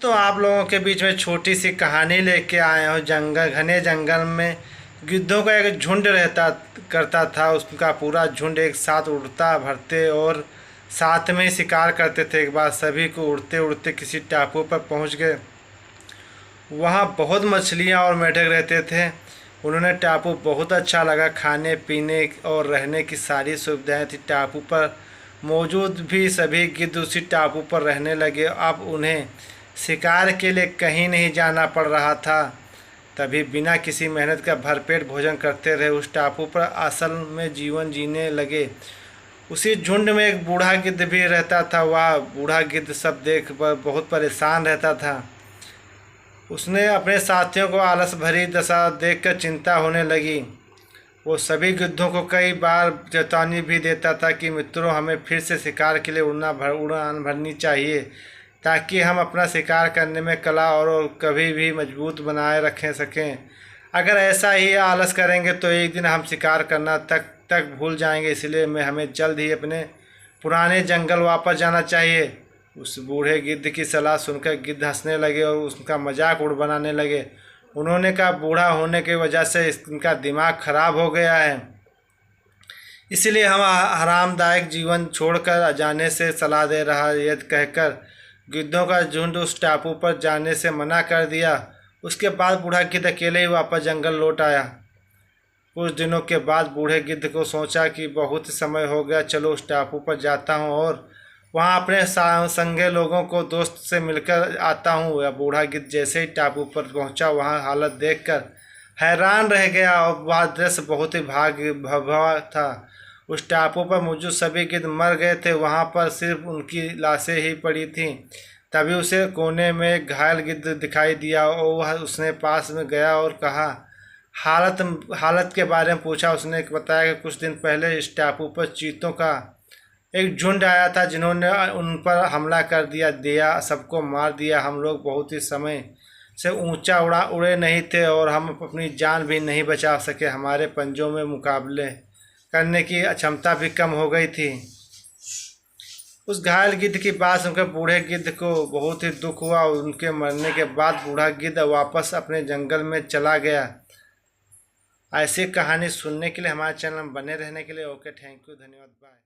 तो आप लोगों के बीच में छोटी सी कहानी लेके आए हो। घने जंगल में गिद्धों का एक झुंड रहता करता था। उसका पूरा झुंड एक साथ उड़ता भरते और साथ में ही शिकार करते थे। एक बार सभी को उड़ते उड़ते किसी टापू पर पहुंच गए। वहाँ बहुत मछलियाँ और मेढक रहते थे। उन्होंने टापू बहुत अच्छा लगा। खाने पीने और रहने की सारी सुविधाएं थी टापू पर मौजूद। भी सभी गिद्ध उसी टापू पर रहने लगे। अब उन्हें शिकार के लिए कहीं नहीं जाना पड़ रहा था। तभी बिना किसी मेहनत का भरपेट भोजन करते रहे उस टापू पर असल में जीवन जीने लगे। उसी झुंड में एक बूढ़ा गिद्ध भी रहता था। वह बूढ़ा गिद्ध सब देख बहुत परेशान रहता था। उसने अपने साथियों को आलस भरी दशा देखकर चिंता होने लगी। वो सभी गिद्धों को कई बार चेतावनी भी देता था कि मित्रों, हमें फिर से शिकार के लिए उड़ान भरनी चाहिए ताकि हम अपना शिकार करने में कला और कभी भी मजबूत बनाए रखें सकें। अगर ऐसा ही आलस करेंगे तो एक दिन हम शिकार करना तक भूल जाएंगे। इसलिए हमें जल्द ही अपने पुराने जंगल वापस जाना चाहिए। उस बूढ़े गिद्ध की सलाह सुनकर गिद्ध हंसने लगे और उसका मजाक उड़ बनाने लगे। उन्होंने कहा, बूढ़ा होने की वजह से इनका दिमाग खराब हो गया है, इसलिए हम आरामदायक जीवन छोड़कर जाने से सलाह दे रहा है। यह कहकर गिद्धों का झुंड उस टापू पर जाने से मना कर दिया। उसके बाद बूढ़ा गिद्ध अकेले ही वापस जंगल लौट आया। कुछ दिनों के बाद बूढ़े गिद्ध को सोचा कि बहुत समय हो गया, चलो उस टापू पर जाता हूँ और वहाँ अपने संगे लोगों को दोस्त से मिलकर आता हूँ। या बूढ़ा गिद्ध जैसे ही टापू पर पहुँचा वहाँ हालत देखकर हैरान रह गया और वह दृश्य बहुत ही भयावह था। उस टापू पर मौजूद सभी गिद्ध मर गए थे। वहाँ पर सिर्फ उनकी लाशें ही पड़ी थीं। तभी उसे कोने में एक घायल गिद्ध दिखाई दिया और वह उसने पास में गया और कहा, हालत के बारे में पूछा। उसने बताया कि कुछ दिन पहले इस टापू पर चीतों का एक झुंड आया था जिन्होंने उन पर हमला कर दिया, सबको मार दिया। हम लोग बहुत ही समय से ऊंचा उड़े नहीं थे और हम अपनी जान भी नहीं बचा सके। हमारे पंजों में मुकाबले करने की क्षमता भी कम हो गई थी। उस घायल गिद्ध की बात सुनकर बूढ़े गिद्ध को बहुत ही दुख हुआ। उनके मरने के बाद बूढ़ा गिद्ध वापस अपने जंगल में चला गया। ऐसी कहानी सुनने के लिए हमारे चैनल में बने रहने के लिए ओके, थैंक यू, धन्यवाद, बाय।